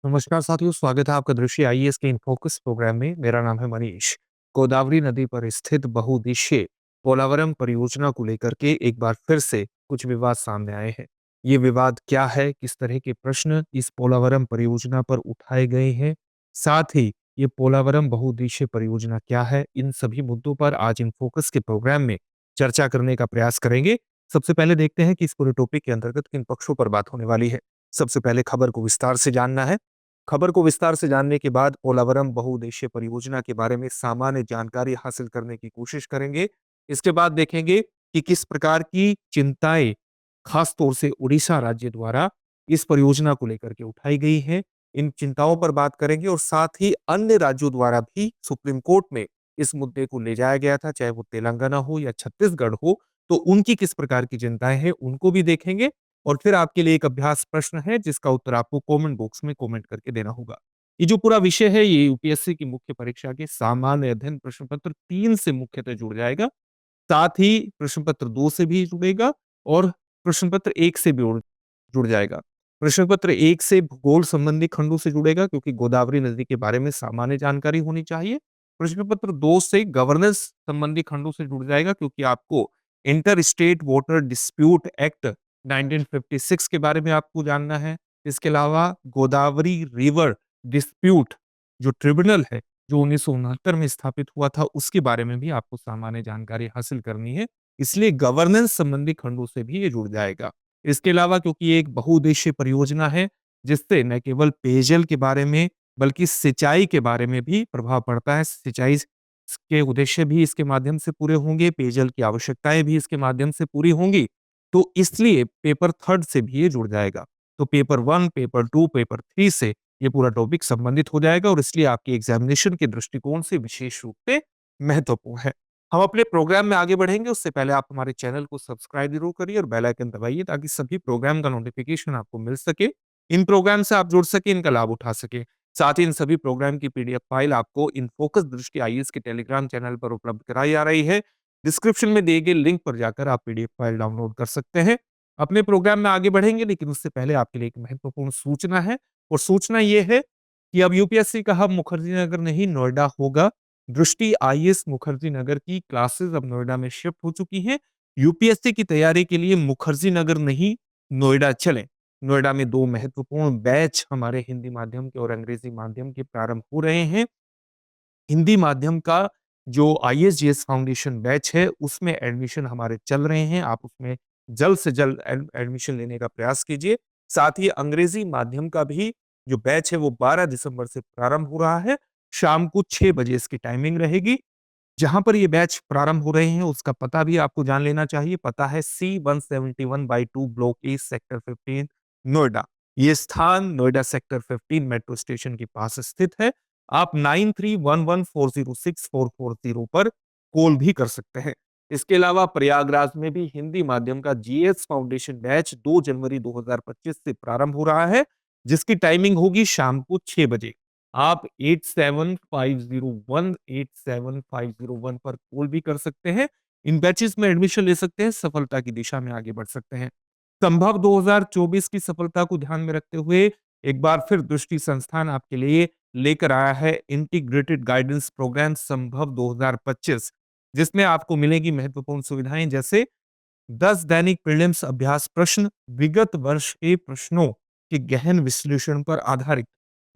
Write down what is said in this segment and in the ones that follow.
नमस्कार साथियों, स्वागत है आपका दृश्य आईएएस के इन फोकस प्रोग्राम में। मेरा नाम है मनीष। गोदावरी नदी पर स्थित बहुउद्देशीय पोलावरम परियोजना को लेकर के एक बार फिर से कुछ विवाद सामने आए हैं। ये विवाद क्या है, किस तरह के प्रश्न इस पोलावरम परियोजना पर उठाए गए हैं, साथ ही ये पोलावरम बहुउद्देशीय परियोजना क्या है, इन सभी मुद्दों पर आज इन फोकस के प्रोग्राम में चर्चा करने का प्रयास करेंगे। सबसे पहले देखते हैं कि इस पूरे टॉपिक के अंतर्गत किन पक्षों पर बात होने वाली है। सबसे पहले खबर को विस्तार से जानना है। खबर को विस्तार से जानने के बाद पोलावरम बहुउद्देशीय परियोजना के बारे में सामान्य जानकारी हासिल करने की कोशिश करेंगे। इसके बाद देखेंगे कि किस प्रकार की चिंताएं खास तौर से उड़ीसा राज्य द्वारा इस परियोजना को लेकर के उठाई गई हैं। इन चिंताओं पर बात करेंगे और साथ ही अन्य राज्यों द्वारा भी सुप्रीम कोर्ट में इस मुद्दे को ले जाया गया था, चाहे वो तेलंगाना हो या छत्तीसगढ़ हो, तो उनकी किस प्रकार की चिंताएं हैं उनको भी देखेंगे। और फिर आपके लिए एक अभ्यास प्रश्न है जिसका उत्तर आपको कमेंट बॉक्स में कमेंट करके देना होगा। ये जो पूरा विषय है ये यूपीएससी की मुख्य परीक्षा के सामान्य अध्ययन प्रश्न पत्र 3 से मुख्यतः जुड़ जाएगा। साथ ही प्रश्न पत्र 2 से भी जुड़ेगा और प्रश्न पत्र 1 से भी जुड़ जाएगा। प्रश्न पत्र 1 से भूगोल संबंधी खंडों से जुड़ेगा क्योंकि गोदावरी नदी के बारे में सामान्य जानकारी होनी चाहिए। प्रश्न पत्र 2 से गवर्नेंस संबंधी खंडों से जुड़ जाएगा क्योंकि आपको inter state water dispute act 1956 के बारे में आपको जानना है। इसके अलावा गोदावरी रिवर डिस्प्यूट जो ट्रिब्यूनल है, जो 1969 में स्थापित हुआ था, उसके बारे में भी आपको सामान्य जानकारी हासिल करनी है। इसलिए गवर्नेंस संबंधी खंडों से भी ये जुड़ जाएगा। इसके अलावा क्योंकि ये एक बहुउद्देशीय परियोजना है, जिससे न केवल पेयजल के बारे में बल्कि सिंचाई के बारे में भी प्रभाव पड़ता है। सिंचाई के उद्देश्य भी इसके माध्यम से पूरे होंगे, पेयजल की आवश्यकताएं भी इसके माध्यम से पूरी होंगी। तो इसलिए पेपर 3 से भी ये जुड़ जाएगा। तो पेपर 1, पेपर 2, पेपर 3 से ये पूरा टॉपिक संबंधित हो जाएगा और इसलिए आपकी एग्जामिनेशन के दृष्टिकोण से विशेष रूप से महत्वपूर्ण है। हम अपने प्रोग्राम में आगे बढ़ेंगे उससे पहले आप हमारे चैनल को सब्सक्राइब जरूर करिए और बेल आइकन दबाइए ताकि सभी प्रोग्राम का नोटिफिकेशन आपको मिल सके। इन प्रोग्राम से आप जुड़ सके, इनका लाभ उठा सके। साथ ही इन सभी प्रोग्राम की पीडीएफ फाइल आपको इन फोकस दृष्टि आईएएस के टेलीग्राम चैनल पर उपलब्ध कराई जा रही है। डिस्क्रिप्शन में दिए गए लिंक पर जाकर आप पीडीएफ फाइल डाउनलोड कर सकते हैं। अपने प्रोग्राम में आगे बढ़ेंगे लेकिन उससे पहले आपके लिए एक महत्वपूर्ण सूचना है और सूचना ये है कि अब यूपीएससी का हब मुखर्जी नगर नहीं नोएडा होगा। दृष्टि आईएएस मुखर्जी नगर की क्लासेस अब नोएडा में शिफ्ट हो चुकी हैं। यूपीएससी की तैयारी के लिए मुखर्जी नगर नहीं नोएडा चलें। नोएडा में 2 महत्वपूर्ण बैच हमारे हिंदी माध्यम के और अंग्रेजी माध्यम के प्रारंभ हो रहे हैं। हिंदी माध्यम का जो आईएसजीएस फाउंडेशन बैच है उसमें एडमिशन हमारे चल रहे हैं। आप उसमें जल्द से जल्द एडमिशन लेने का प्रयास कीजिए। साथ ही अंग्रेजी माध्यम का भी जो बैच है वो 12 दिसंबर से प्रारंभ हो रहा है। शाम को 6 बजे इसकी टाइमिंग रहेगी। जहां पर ये बैच प्रारंभ हो रहे हैं उसका पता भी आपको जान लेना चाहिए। पता है C171/2 block A sector 15 Noida. ये स्थान नोएडा सेक्टर 15 मेट्रो स्टेशन के पास स्थित है। आप 9311406440 पर कॉल भी कर सकते हैं। इसके अलावा प्रयागराज में भी हिंदी माध्यम का जीएस फाउंडेशन बैच 2 जनवरी 2025 से प्रारंभ हो रहा है, जिसकी टाइमिंग होगी शाम को 6 बजे। आप 8750187501 पर कॉल भी कर सकते हैं। इन बैचेस में एडमिशन ले सकते हैं, सफलता की दिशा में आगे बढ़ सकते हैं। संभव 2024 की सफलता को ध्यान में रखते हुए एक बार फिर दृष्टि संस्थान आपके लिए लेकर आया है इंटीग्रेटेड गाइडेंस प्रोग्राम संभव 2025, जिसमें आपको मिलेगी महत्वपूर्ण सुविधाएं जैसे 10 दैनिक प्रीलिम्स अभ्यास प्रश्न विगत वर्ष के प्रश्नों के गहन विश्लेषण पर आधारित,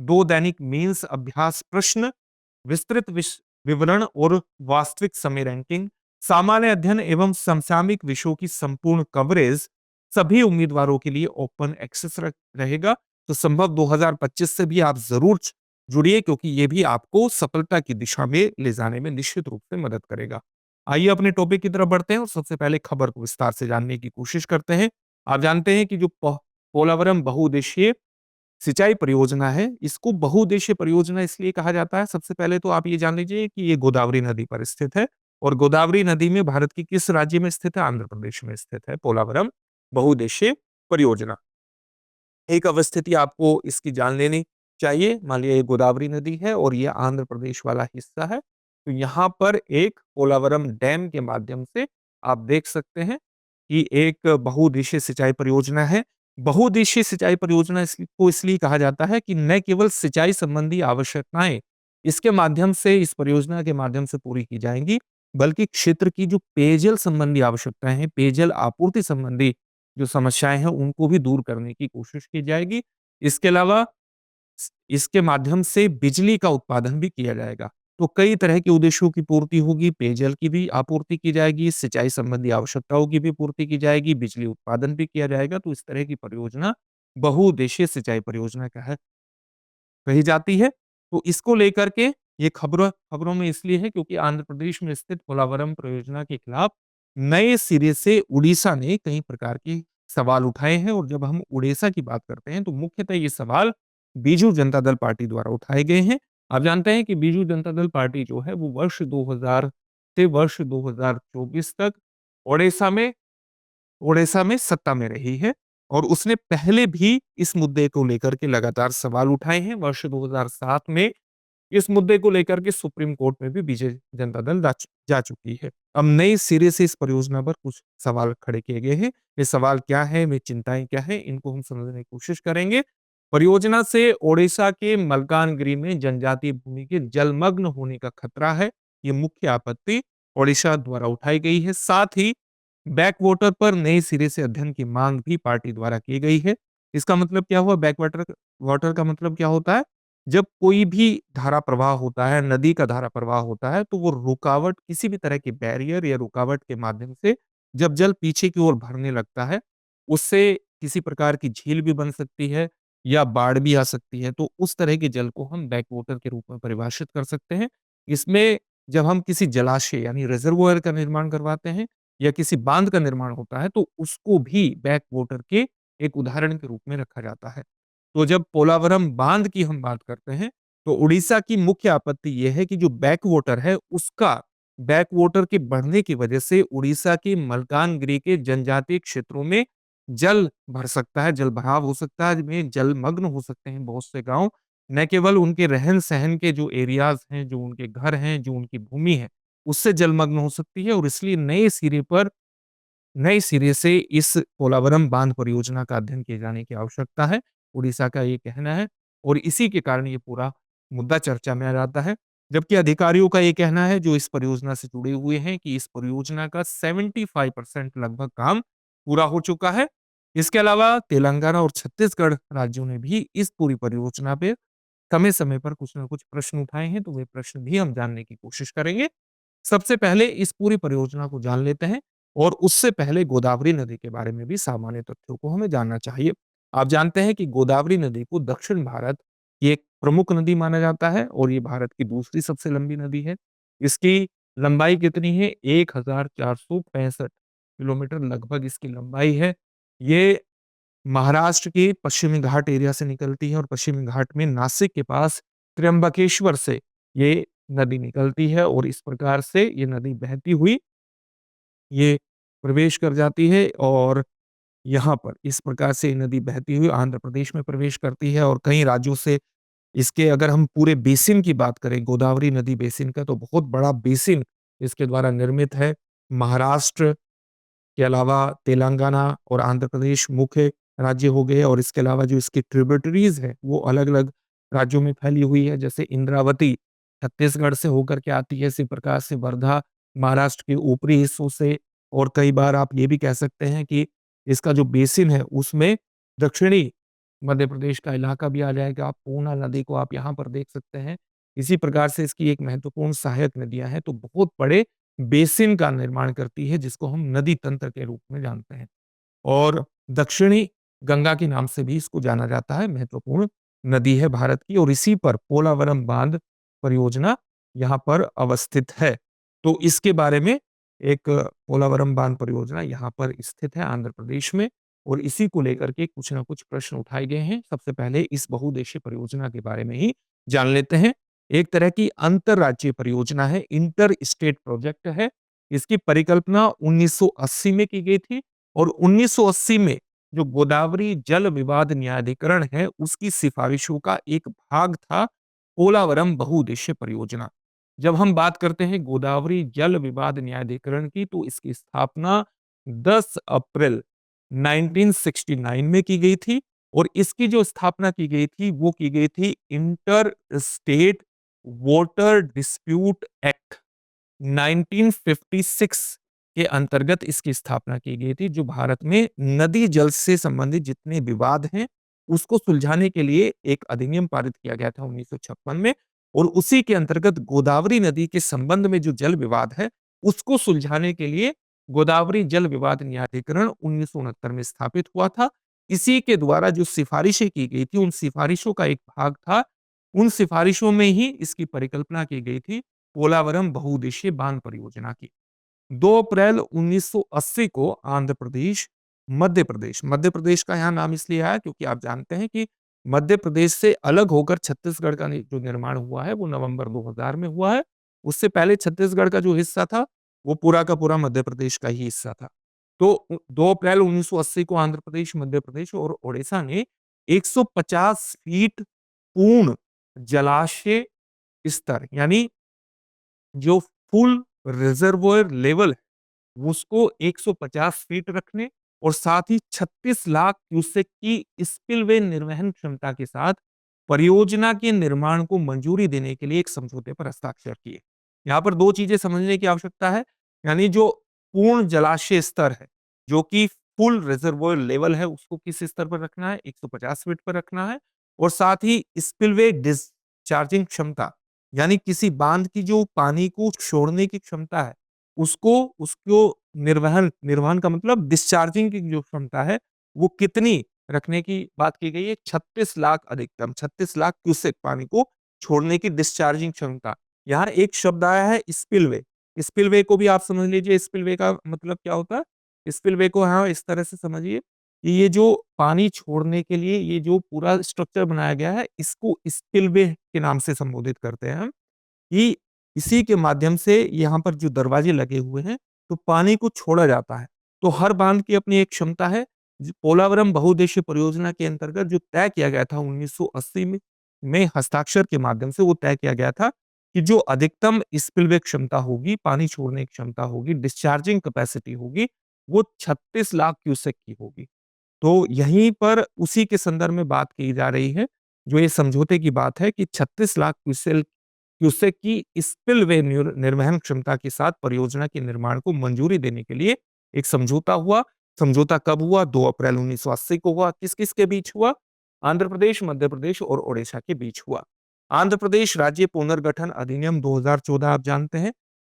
2 दैनिक मेंस अभ्यास प्रश्न, विस्तृत विवरण और वास्तविक समय रैंकिंग, सामान्य अध्ययन एवं समसामयिक विषयों की संपूर्ण कवरेज सभी उम्मीदवारों के लिए ओपन एक्सेस रहेगा। तो संभव 2025 से भी आप जरूर जुड़िए क्योंकि ये भी आपको सफलता की दिशा में ले जाने में निश्चित रूप से मदद करेगा। आइए अपने टॉपिक की तरफ बढ़ते हैं और सबसे पहले खबर को विस्तार से जानने की कोशिश करते हैं। आप जानते हैं कि जो पोलावरम बहुउद्देशीय सिंचाई परियोजना है, इसको बहुउद्देशीय परियोजना इसलिए कहा जाता है। सबसे पहले तो आप ये जान लीजिए कि ये गोदावरी नदी पर स्थित है और गोदावरी नदी में भारत की किस राज्य में स्थित है? आंध्र प्रदेश में स्थित है पोलावरम बहुउद्देशीय परियोजना। एक अवस्थिति आपको इसकी जान लेनी चाहिए। मान लिया ये गोदावरी नदी है और ये आंध्र प्रदेश वाला हिस्सा है। तो यहाँ पर एक पोलावरम डैम के माध्यम से आप देख सकते हैं कि एक बहुउद्देशीय सिंचाई परियोजना है। बहुउद्देशीय सिंचाई परियोजना को इसलिए कहा जाता है कि न केवल सिंचाई संबंधी आवश्यकताएं इसके माध्यम से, इस परियोजना के माध्यम से पूरी की जाएंगी, बल्कि क्षेत्र की जो पेयजल संबंधी आवश्यकताएं हैं, पेयजल आपूर्ति संबंधी जो समस्याएं हैं, उनको भी दूर करने की कोशिश की जाएगी। इसके अलावा इसके माध्यम से बिजली का उत्पादन भी किया जाएगा। तो कई तरह के उद्देश्यों की पूर्ति होगी, पेयजल की भी आपूर्ति की जाएगी, सिंचाई संबंधी आवश्यकताओं की भी पूर्ति की जाएगी, बिजली उत्पादन भी किया जाएगा। तो इस तरह की परियोजना बहुउद्देशीय सिंचाई परियोजना कही जाती है। तो इसको लेकर के ये खबरों खबरों में इसलिए है क्योंकि आंध्र प्रदेश में स्थित पोलावरम परियोजना के खिलाफ नए सिरे से उड़ीसा ने कई प्रकार के सवाल उठाए हैं, और जब हम उड़ीसा की बात करते हैं तो मुख्यतः ये सवाल बीजू जनता दल पार्टी द्वारा उठाए गए हैं। आप जानते हैं कि बीजू जनता दल पार्टी जो है वो वर्ष 2000 से वर्ष 2024 तक ओडिशा में ओडिशा में सत्ता में रही है, और उसने पहले भी इस मुद्दे को लेकर के लगातार सवाल उठाए हैं। वर्ष 2007 में इस मुद्दे को लेकर के सुप्रीम कोर्ट में भी बीजेपी जनता दल जा चुकी है। अब नए सिरे से इस परियोजना पर कुछ सवाल खड़े किए गए हैं। ये सवाल क्या है, वे चिंताएं क्या है, इनको हम समझने की कोशिश करेंगे। परियोजना से ओडिशा के मलकानगिरी में जनजातीय भूमि के जलमग्न होने का खतरा है। ये मुख्य आपत्ति ओडिशा द्वारा उठाई गई है। साथ ही बैक वाटर पर नए सिरे से अध्ययन की मांग भी पार्टी द्वारा की गई है। इसका मतलब क्या हुआ? बैक वाटर वाटर का मतलब क्या होता है? जब कोई भी धारा प्रवाह होता है, नदी का धारा प्रवाह होता है, तो वो रुकावट, किसी भी तरह की बैरियर या रुकावट के माध्यम से जब जल पीछे की ओर भरने लगता है, उससे किसी प्रकार की झील भी बन सकती है या बाढ़ भी आ सकती है। तो उस तरह के जल को हम बैक वाटर के रूप में परिभाषित कर सकते हैं। इसमें जब हम किसी जलाशय यानी रिजर्वोयर का निर्माण करवाते हैं या किसी बांध का निर्माण होता है, तो उसको भी बैक वाटर के एक उदाहरण के रूप में रखा जाता है। तो जब पोलावरम बांध की हम बात करते हैं, तो उड़ीसा की मुख्य आपत्ति यह है कि जो बैक वाटर है, उसका बैक वाटर के बढ़ने की वजह से उड़ीसा के मलकानगिरी के जनजातीय क्षेत्रों में जल भर सकता है, जलभराव हो सकता है, में जलमग्न हो सकते हैं बहुत से गाँव। न केवल उनके रहन-सहन के जो एरियाज़ हैं, जो उनके घर हैं, जो उनकी भूमि है, उससे जलमग्न हो सकती है, और इसलिए नए सिरे से इस पोलावरम बांध परियोजना का अध्ययन किए जाने की आवश्यकता है, उड़ीसा का ये कहना है, और इसी के कारण ये पूरा मुद्दा चर्चा में आ जाता है। जबकि अधिकारियों का ये कहना है, जो इस परियोजना से जुड़े हुए हैं, कि इस परियोजना का 75% लगभग काम पूरा हो चुका है। इसके अलावा तेलंगाना और छत्तीसगढ़ राज्यों ने भी इस पूरी परियोजना पे समय-समय पर कुछ न कुछ प्रश्न उठाए हैं, तो वे प्रश्न भी हम जानने की कोशिश करेंगे। सबसे पहले इस पूरी परियोजना को जान लेते हैं, और उससे पहले गोदावरी नदी के बारे में भी सामान्य तथ्यों को हमें जानना चाहिए। आप जानते हैं कि गोदावरी नदी को दक्षिण भारत की एक प्रमुख नदी माना जाता है, और ये भारत की दूसरी सबसे लंबी नदी है। इसकी लंबाई कितनी है? 1465 किलोमीटर लगभग इसकी लंबाई है। ये महाराष्ट्र के पश्चिमी घाट एरिया से निकलती है, और पश्चिमी घाट में नासिक के पास त्र्यंबकेश्वर से ये नदी निकलती है, और इस प्रकार से ये नदी बहती हुई ये प्रवेश कर जाती है, और यहाँ पर इस प्रकार से ये नदी बहती हुई आंध्र प्रदेश में प्रवेश करती है, और कई राज्यों से इसके, अगर हम पूरे बेसिन की बात करें, गोदावरी नदी बेसिन का, तो बहुत बड़ा बेसिन इसके द्वारा निर्मित है। महाराष्ट्र के अलावा तेलंगाना और आंध्र प्रदेश मुख्य राज्य हो गए, और इसके अलावा जो इसकी ट्रिब्यूटरीज हैं, वो अलग-अलग राज्यों में फैली हुई है। जैसे इंद्रावती छत्तीसगढ़ से होकर के आती है, इसी प्रकार से वर्धा महाराष्ट्र के ऊपरी हिस्सों से, और कई बार आप ये भी कह सकते हैं कि इसका जो बेसिन है, उसमें दक्षिणी मध्य प्रदेश का इलाका भी आ जाएगा। आप पूर्णा नदी को आप यहाँ पर देख सकते हैं। इसी प्रकार से इसकी एक महत्वपूर्ण सहायक नदियाँ हैं, तो बहुत बड़े बेसिन का निर्माण करती है, जिसको हम नदी तंत्र के रूप में जानते हैं, और दक्षिणी गंगा के नाम से भी इसको जाना जाता है। महत्वपूर्ण नदी है भारत की, और इसी पर पोलावरम बांध परियोजना यहाँ पर अवस्थित है। तो इसके बारे में, एक पोलावरम बांध परियोजना यहाँ पर स्थित है आंध्र प्रदेश में, और इसी को लेकर के कुछ न कुछ प्रश्न उठाए गए हैं। सबसे पहले इस बहुउद्देशीय परियोजना के बारे में ही जान लेते हैं। एक तरह की अंतर्राज्यीय परियोजना है, इंटर स्टेट प्रोजेक्ट है। इसकी परिकल्पना 1980 में की गई थी, और 1980 में जो गोदावरी जल विवाद न्यायाधिकरण है, उसकी सिफारिशों का एक भाग था पोलावरम बहुउद्देशीय परियोजना। जब हम बात करते हैं गोदावरी जल विवाद न्यायाधिकरण की, तो इसकी स्थापना 10 अप्रैल 1969 में की गई थी और इसकी जो स्थापना की गई थी वो की गई थी inter state water dispute act 1956 के अंतर्गत इसकी स्थापना की गई थी, जो भारत में नदी जल से संबंधित जितने विवाद हैं उसको सुलझाने के लिए एक अधिनियम पारित किया गया था 1956 में। और उसी के अंतर्गत गोदावरी नदी के संबंध में जो जल विवाद है उसको सुलझाने के लिए गोदावरी जल विवाद न्यायाधिकरण 1969 में स्थापित हुआ था। इसी के द्वारा जो सिफारिशें की गई थी उन सिफारिशों का एक भाग था, उन सिफारिशों में ही इसकी परिकल्पना की गई थी पोलावरम बहुउद्देशीय बांध परियोजना की। 2 अप्रैल 1980 को आंध्र प्रदेश, मध्य प्रदेश का यहाँ नाम इसलिए आया क्योंकि आप जानते हैं कि मध्य प्रदेश से अलग होकर छत्तीसगढ़ का जो निर्माण हुआ है वो नवंबर 2000 में हुआ है। उससे पहले छत्तीसगढ़ का जो हिस्सा था वो पूरा का पूरा मध्य प्रदेश का ही हिस्सा था। तो 2 अप्रैल 1980 को आंध्र प्रदेश, मध्य प्रदेश और ओडिशा ने 150 फीट पूर्ण जलाशय स्तर यानी जो फुल रिजर्वोयर लेवल है उसको 150 फीट रखने और साथ ही 36 लाख क्यूसेक की स्पिलवे निर्वहन क्षमता के साथ परियोजना के निर्माण को मंजूरी देने के लिए एक समझौते पर हस्ताक्षर किए। यहाँ पर दो चीजें समझने की आवश्यकता है, यानी जो पूर्ण जलाशय स्तर है, जो कि फुल रिजर्वोयर लेवल है, उसको किस स्तर पर रखना है, 150 फीट पर रखना है। और साथ ही स्पिलवे डिस्चार्जिंग क्षमता, यानी किसी बांध की जो पानी को छोड़ने की क्षमता है उसको उसको निर्वहन निर्वहन का मतलब डिस्चार्जिंग की जो क्षमता है वो कितनी रखने की बात की गई है, 36 लाख, अधिकतम 36 लाख क्यूसेक पानी को छोड़ने की डिस्चार्जिंग क्षमता। यहाँ एक शब्द आया है स्पिलवे। स्पिलवे को भी आप समझ लीजिए, स्पिलवे का मतलब क्या होता है। स्पिलवे को हाँ इस तरह से समझिए कि ये जो पानी छोड़ने के लिए ये जो पूरा स्ट्रक्चर बनाया गया है इसको स्पिलवे के नाम से संबोधित करते हैं हम, कि इसी के माध्यम से यहाँ पर जो दरवाजे लगे हुए हैं तो पानी को छोड़ा जाता है। तो हर बांध की अपनी एक क्षमता है। पोलावरम बहुउद्देशीय परियोजना के अंतर्गत जो तय किया गया था 1980 में हस्ताक्षर के माध्यम से वो तय किया गया था कि जो अधिकतम स्पिलवे क्षमता होगी, पानी छोड़ने की क्षमता होगी, डिस्चार्जिंग कैपेसिटी होगी, वो 36 लाख क्यूसेक की होगी। तो यहीं पर उसी के संदर्भ में बात की जा रही है, जो ये समझौते की बात है कि 36 लाख क्यूसेक की स्पिलवे निर्वहन क्षमता के साथ परियोजना के निर्माण को मंजूरी देने के लिए एक समझौता हुआ। समझौता कब हुआ? 2 अप्रैल 1980 को हुआ। किस-किस के बीच हुआ? आंध्र प्रदेश, मध्य प्रदेश और ओडिशा के बीच हुआ। आंध्र प्रदेश राज्य पुनर्गठन अधिनियम 2014 आप जानते हैं।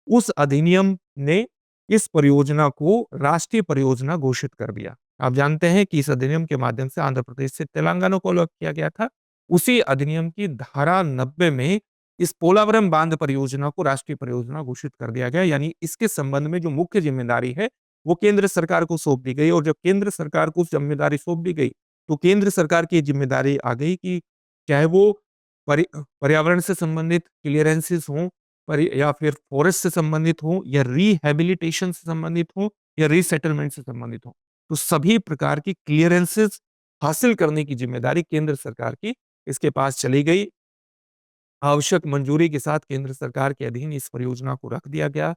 उस अधिनियम ने इस परियोजना को राष्ट्रीय परियोजना घोषित कर दिया। आप जानते हैं कि इस अधिनियम के माध्यम से आंध्र प्रदेश से तेलंगाना को अलग किया गया था। उसी अधिनियम की धारा 90 में इस पोलावरम बांध परियोजना को राष्ट्रीय परियोजना घोषित कर दिया गया, यानी इसके संबंध में जो मुख्य जिम्मेदारी है वो केंद्र सरकार को सौंप दी गई। और जब केंद्र सरकार को जिम्मेदारी सौंप दी गई तो केंद्र सरकार की जिम्मेदारी आ गई कि चाहे वो पर्यावरण से संबंधित क्लियरेंसेस हों, या फिर फॉरेस्ट से संबंधित हो, या रिहेबिलिटेशन से संबंधित हो, या रीसेटलमेंट से संबंधित हो, तो सभी प्रकार की क्लियरेंसेस हासिल करने की जिम्मेदारी केंद्र सरकार की इसके पास चली गई। आवश्यक मंजूरी के साथ केंद्र सरकार के अधीन इस परियोजना को रख दिया गया।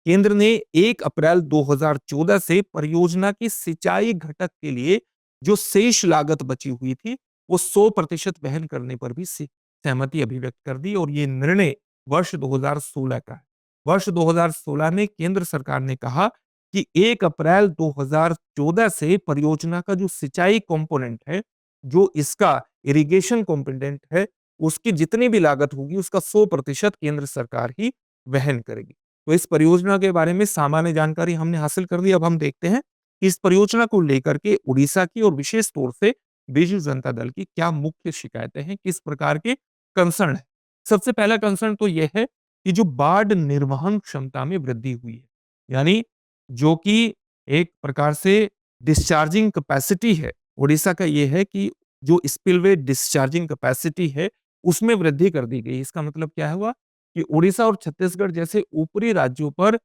केंद्र ने 1 अप्रैल 2014 से परियोजना की सिंचाई घटक के लिए जो शेष लागत बची हुई थी वो 100% वहन करने पर भी सहमति अभिव्यक्त कर दी और ये निर्णय वर्ष 2016 का है। वर्ष 2016 में केंद्र सरकार ने कहा कि 1 अप्रैल 2014 से परियोजना का जो सिंचाई कंपोनेंट है, जो इसका इरिगेशन कंपोनेंट है, उसकी जितनी भी लागत होगी उसका 100% केंद्र सरकार ही वहन करेगी। तो इस परियोजना के बारे में सामान्य जानकारी हमने हासिल कर ली। अब हम देखते हैं कि इस परियोजना को लेकर के उड़ीसा की और विशेष तौर से बीजू जनता दल की क्या मुख्य शिकायतें हैं, किस प्रकार के कंसर्न है। सबसे पहला कंसर्न तो यह है कि जो बाढ़ निर्वहन क्षमता में वृद्धि हुई है, यानी जो कि एक प्रकार से डिस्चार्जिंग कैपेसिटी है उड़ीसा का, यह है कि जो स्पिलवे डिस्चार्जिंग कैपेसिटी है उसमें वृद्धि कर दी गई। इसका मतलब क्या हुआ कि उड़ीसा और छत्तीसगढ़ जैसे ऊपरी राज्यों पर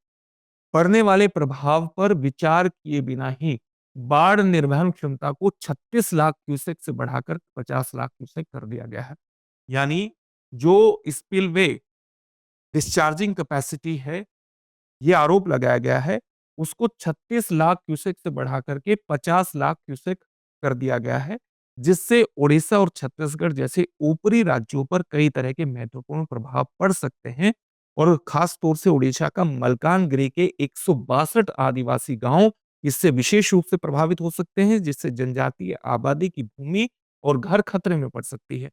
पड़ने वाले प्रभाव पर विचार किए बिना ही बाढ़ निर्वहन क्षमता को 36 लाख क्यूसेक से बढ़ाकर 50 लाख क्यूसेक कर दिया गया है। यानी जो स्पिलवे डिस्चार्जिंग कैपेसिटी है, ये आरोप लगाया गया है उसको 36 लाख क्यूसेक से बढ़ा करके 50 लाख क्यूसेक कर दिया गया है, जिससे ओडिशा और छत्तीसगढ़ जैसे ऊपरी राज्यों पर कई तरह के महत्वपूर्ण प्रभाव पड़ सकते हैं और खास तौर से ओडिशा का मलकानगिरी के 162 आदिवासी गांव इससे विशेष रूप से प्रभावित हो सकते हैं, जिससे जनजातीय आबादी की भूमि और घर खतरे में पड़ सकती है।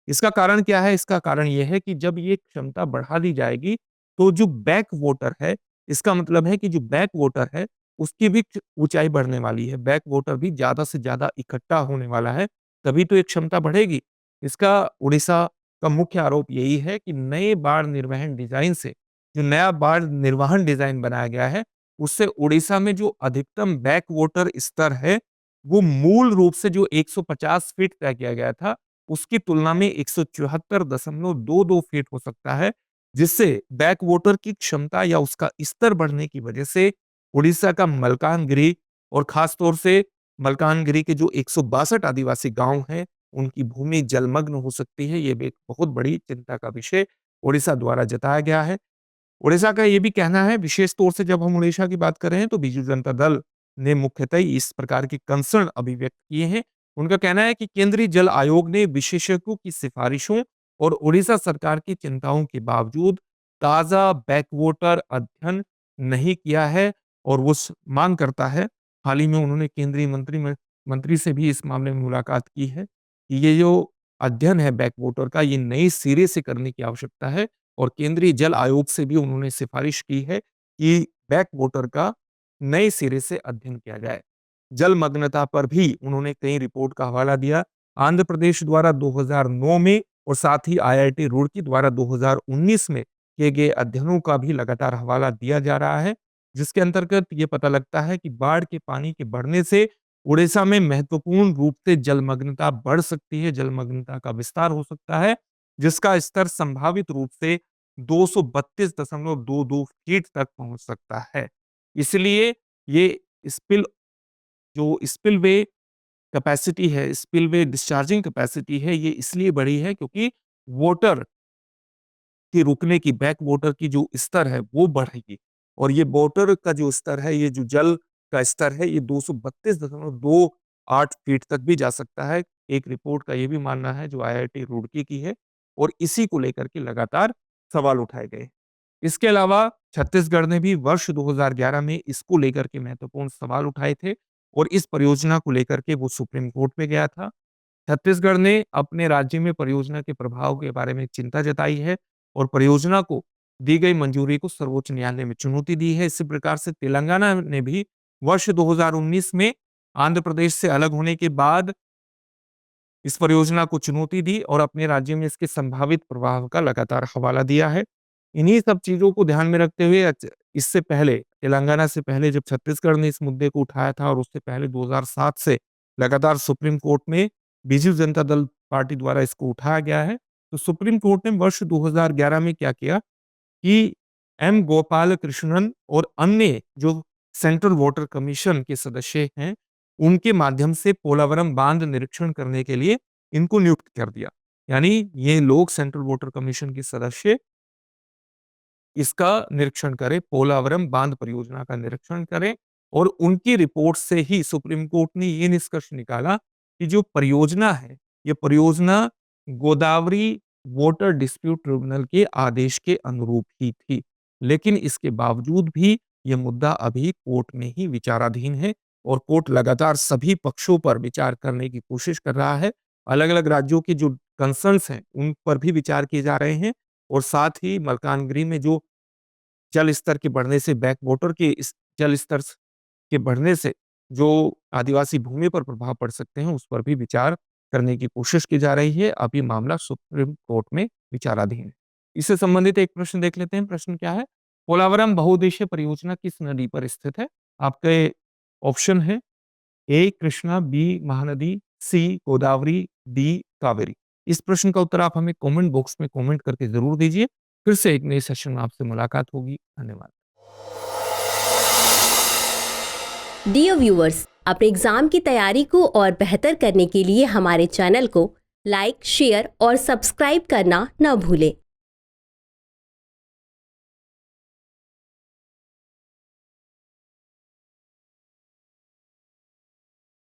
इसका कारण क्या है? इसका कारण ये है कि जब ये क्षमता बढ़ा दी जाएगी, तो जो बैक वाटर है, इसका मतलब है कि जो बैक वाटर है, उसकी भी ऊंचाई बढ़ने वाली है। बैक वाटर भी ज्यादा से ज्यादा इकट्ठा होने वाला है, तभी तो ये क्षमता बढ़ेगी। इसका उड़ीसा का मुख्य आरोप यही है कि नए बाढ़ निर्वहन डिजाइन से, जो नया बाढ़ निर्वहन डिजाइन बनाया गया है, उससे उड़ीसा में जो अधिकतम बैक वाटर स्तर है, वो मूल रूप से जो 150 फीट तय किया गया था, उसकी तुलना में 174.22 फीट हो सकता है, जिससे बैक वाटर की क्षमता या उसका स्तर बढ़ने की वजह से उड़ीसा का मलकानगिरी और खास तौर से मलकानगिरी के जो 162 आदिवासी गांव हैं, उनकी भूमि जलमग्न हो सकती है। ये भी एक बहुत बड़ी चिंता का विषय उड़ीसा द्वारा जताया गया है। उड़ीसा का ये भी कहना है, विशेष तौर से जब हम उड़ीसा की बात कर रहे हैं, तो बीजू जनता दल ने मुख्यतः इस प्रकार की कंसर्न अभिव्यक्त किए हैं। उनका कहना है कि केंद्रीय जल आयोग ने विशेषज्ञों की सिफारिशों और उड़ीसा सरकार की चिंताओं के बावजूद ताजा बैकवाटर अध्ययन नहीं किया है और वो मांग करता है। हाल ही में उन्होंने केंद्रीय मंत्री से भी इस मामले में मुलाकात की है कि ये जो अध्ययन है बैकवाटर का, ये नए सिरे से करने की आवश्यकता है और केंद्रीय जल आयोग से भी उन्होंने सिफारिश की है कि बैक वाटर का नए सिरे से अध्ययन किया जाए। जलमग्नता पर भी उन्होंने कई रिपोर्ट का हवाला दिया। आंध्र प्रदेश द्वारा 2009 में और साथ ही आईआईटी रुड़की द्वारा 2019 में किए गए अध्ययनों का भी लगातार हवाला दिया जा रहा है, जिसके अंतर्गत ये पता लगता है कि बाढ़ के पानी के बढ़ने से उड़ीसा में महत्वपूर्ण रूप से जलमग्नता बढ़ सकती है, जलमग्नता का विस्तार हो सकता है, जिसका स्तर संभावित रूप से 232.22 फीट तक पहुंच सकता है। इसलिए ये स्पिल जो स्पिलवे कैपेसिटी है, स्पिलवे डिस्चार्जिंग कैपेसिटी है, ये इसलिए बढ़ी है क्योंकि वाटर की रुकने की, बैक वाटर की जो स्तर है वो बढ़ेगी और ये वाटर का जो स्तर है, ये जो जल का स्तर है, ये 232.28 फीट तक भी जा सकता है। एक रिपोर्ट का ये भी मानना है जो आईआईटी रुड़की की है और इसी को लेकर के लगातार सवाल उठाए गए। इसके अलावा छत्तीसगढ़ ने भी वर्ष 2011 में इसको लेकर के महत्वपूर्ण सवाल उठाए थे और इस परियोजना को लेकर के वो सुप्रीम कोर्ट में गया था। छत्तीसगढ़ ने अपने राज्य में परियोजना के प्रभाव के बारे में चिंता जताई है और परियोजना को दी गई मंजूरी को सर्वोच्च न्यायालय में चुनौती दी है। इसी प्रकार से तेलंगाना ने भी वर्ष 2019 में आंध्र प्रदेश से अलग होने के बाद इस परियोजना को चुनौती दी और अपने राज्य में इसके संभावित प्रभाव का लगातार हवाला दिया है। इन्हीं सब चीजों को ध्यान में रखते हुए इससे पहले, तेलंगाना से पहले जब छत्तीसगढ़ ने इस मुद्दे को उठाया था और उससे पहले 2007 से लगातार सुप्रीम कोर्ट में बीजू जनता दल पार्टी द्वारा इसको उठाया गया है। तो सुप्रीम कोर्ट ने वर्ष 2011 में क्या किया कि एम गोपाल कृष्णन और अन्य जो सेंट्रल वाटर कमीशन के सदस्य हैं, उनके माध्यम से पोलावरम बांध निरीक्षण करने के लिए इनको नियुक्त कर दिया। यानी ये लोग, सेंट्रल वाटर कमीशन के सदस्य, इसका निरीक्षण करें, पोलावरम बांध परियोजना का निरीक्षण करें और उनकी रिपोर्ट से ही सुप्रीम कोर्ट ने ये निष्कर्ष निकाला कि जो परियोजना है, ये परियोजना गोदावरी वाटर डिस्प्यूट ट्रिब्यूनल के आदेश के अनुरूप ही थी। लेकिन इसके बावजूद भी यह मुद्दा अभी कोर्ट में ही विचाराधीन है और कोर्ट लगातार सभी पक्षों पर विचार करने की कोशिश कर रहा है। अलग-अलग राज्यों के जो कंसर्न्स हैं, उन पर भी विचार किए जा रहे हैं और साथ ही मलकानगिरी में जो जल स्तर के बढ़ने से, बैक वाटर के इस जल स्तर के बढ़ने से जो आदिवासी भूमि पर प्रभाव पड़ सकते हैं, उस पर भी विचार करने की कोशिश की जा रही है। अब ये मामला सुप्रीम कोर्ट में विचाराधीन है। इससे संबंधित एक प्रश्न देख लेते हैं। प्रश्न क्या है? पोलावरम बहुउद्देशीय परियोजना किस नदी पर स्थित है? आपके ऑप्शन है ए कृष्णा, बी महानदी, सी गोदावरी, डी कावेरी। इस प्रश्न का उत्तर आप हमें कमेंट बॉक्स में कमेंट करके जरूर दीजिए। फिर से एक नए सेशन में आपसे मुलाकात होगी। धन्यवाद। डियर व्यूअर्स, अपने एग्जाम की तैयारी को और बेहतर करने के लिए हमारे चैनल को लाइक, शेयर और सब्सक्राइब करना न भूलें।